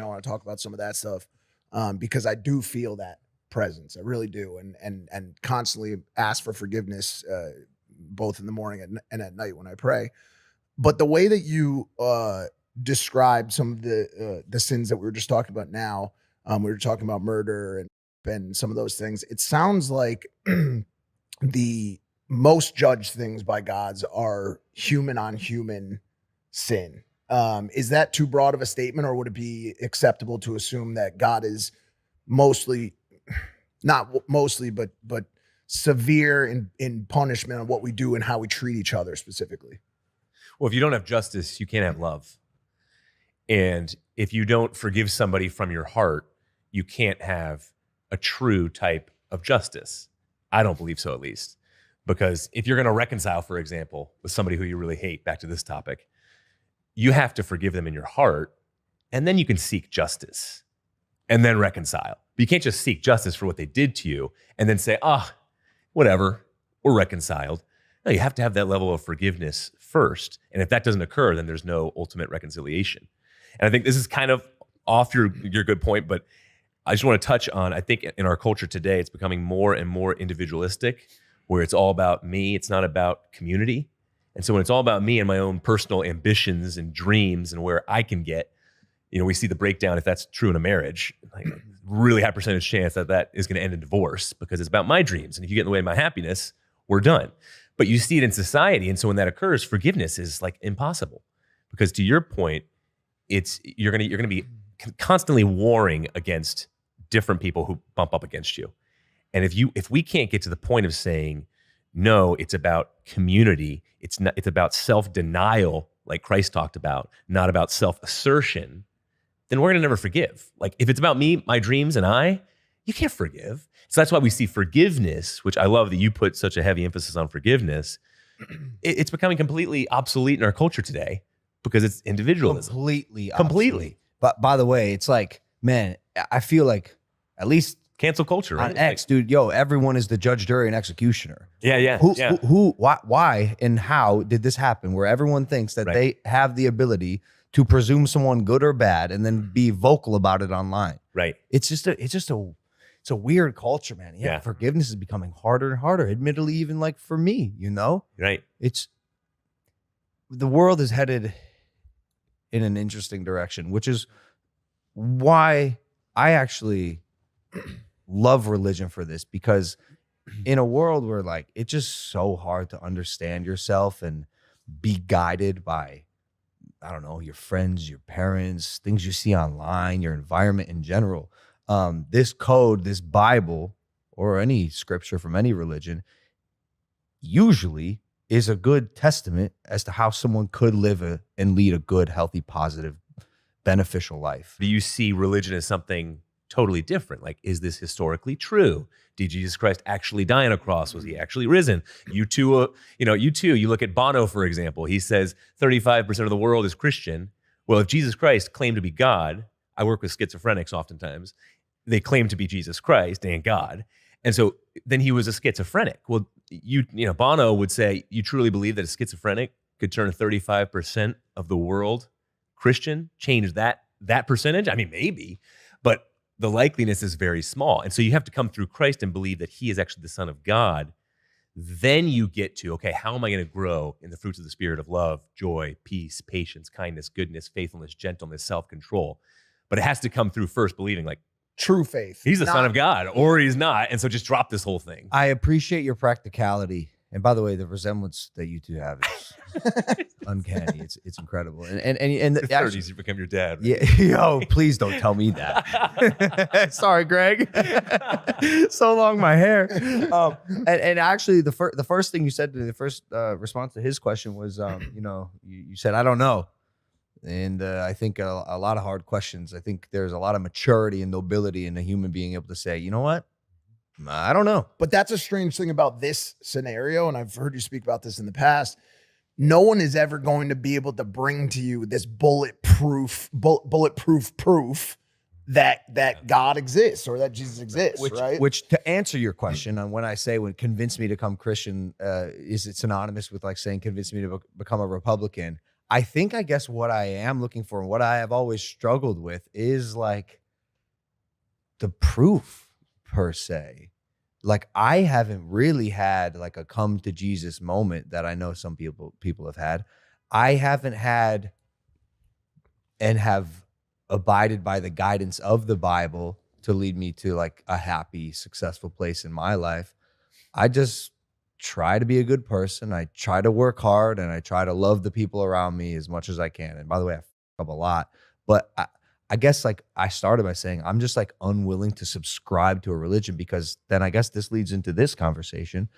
I want to talk about some of that stuff because I do feel that presence. I really do, and constantly ask for forgiveness, both in the morning and at night when I pray. But the way that you described some of the sins that we were just talking about now, we were talking about murder and some of those things. It sounds like the most judged things by God's are human on human sin. Is that too broad of a statement, or would it be acceptable to assume that God is mostly, not mostly, but severe in punishment on what we do and how we treat each other specifically? Well, if you don't have justice, you can't have love. And if you don't forgive somebody from your heart, you can't have a true type of justice. I don't believe so, at least. Because if you're going to reconcile, for example, with somebody who you really hate, back to this topic, you have to forgive them in your heart, and then you can seek justice and then reconcile. But you can't just seek justice for what they did to you and then say, whatever, we're reconciled. No, you have to have that level of forgiveness first. And if that doesn't occur, then there's no ultimate reconciliation. And I think this is kind of off your good point, but I just want to touch on, I think in our culture today, it's becoming more and more individualistic, where it's all about me. It's not about community. And so when it's all about me and my own personal ambitions and dreams and where I can get, we see the breakdown, if that's true in a marriage, like really high percentage chance that is going to end in divorce because it's about my dreams. And if you get in the way of my happiness, we're done. But you see it in society. And so when that occurs, forgiveness is like impossible, because to your point, you're going to be constantly warring against different people who bump up against you. And if we can't get to the point of saying, no, it's about community, it's about self-denial, like Christ talked about, not about self-assertion, then we're going to never forgive. Like if it's about me, my dreams, and you can't forgive. So that's why we see forgiveness, which I love that you put such a heavy emphasis on forgiveness. It's becoming completely obsolete in our culture today because it's individualism. Completely. But by the way, it's like, man, I feel like at least cancel culture, right? On X, dude, everyone is the judge, jury, and executioner. Yeah. Who, why, and how did this happen? Where everyone thinks that they have the ability to presume someone good or bad and then be vocal about it online. Right. It's a weird culture, man. Yeah. Forgiveness is becoming harder and harder. Admittedly, even like for me, Right. The world is headed in an interesting direction, which is why I actually love religion for this, because in a world where like it's just so hard to understand yourself and be guided by, I don't know, your friends, your parents, things you see online, your environment in general, this code, this Bible, or any scripture from any religion usually is a good testament as to how someone could live and lead a good, healthy, positive, beneficial life. Do you see religion as something totally different? Like, is this historically true? Did Jesus Christ actually die on a cross? Was he actually risen? You look at Bono, for example. He says 35% of the world is Christian. Well, if Jesus Christ claimed to be God, I work with schizophrenics oftentimes. They claim to be Jesus Christ and God. And so then he was a schizophrenic. Well, Bono would say, you truly believe that a schizophrenic could turn 35% of the world Christian, change that percentage? I mean, maybe, but the likeliness is very small. And so you have to come through Christ and believe that he is actually the Son of God. Then you get to, okay, how am I going to grow in the fruits of the Spirit of love, joy, peace, patience, kindness, goodness, faithfulness, gentleness, self-control. But it has to come through first believing like true faith. He's the Son of God, or he's not. And so just drop this whole thing. I appreciate your practicality. And by the way, the resemblance that you two have is uncanny. It's incredible. And the 30s, you become your dad. Right? Yeah, please don't tell me that. Sorry, Greg. So long my hair. And actually, the first thing you said to the first response to his question was, you said, I don't know. And I think a lot of hard questions. I think there's a lot of maturity and nobility in a human being able to say, you know what? I don't know. But that's a strange thing about this scenario, and I've heard you speak about this in the past. No one is ever going to be able to bring to you this bulletproof proof that God exists or that Jesus exists, right? Which, to answer your question on when I say convince me to become Christian, is it synonymous with like saying convince me to become a Republican? think, I guess what I am looking for and what I have always struggled with is like the proof per se. Like I haven't really had like a come to Jesus moment that I know some people have had. I haven't had and have abided by the guidance of the Bible to lead me to like a happy, successful place in my life. I just try to be a good person. I try to work hard and I try to love the people around me as much as I can. And by the way, I f up a lot, but I guess like I started by saying I'm just like unwilling to subscribe to a religion, because then I guess this leads into this conversation.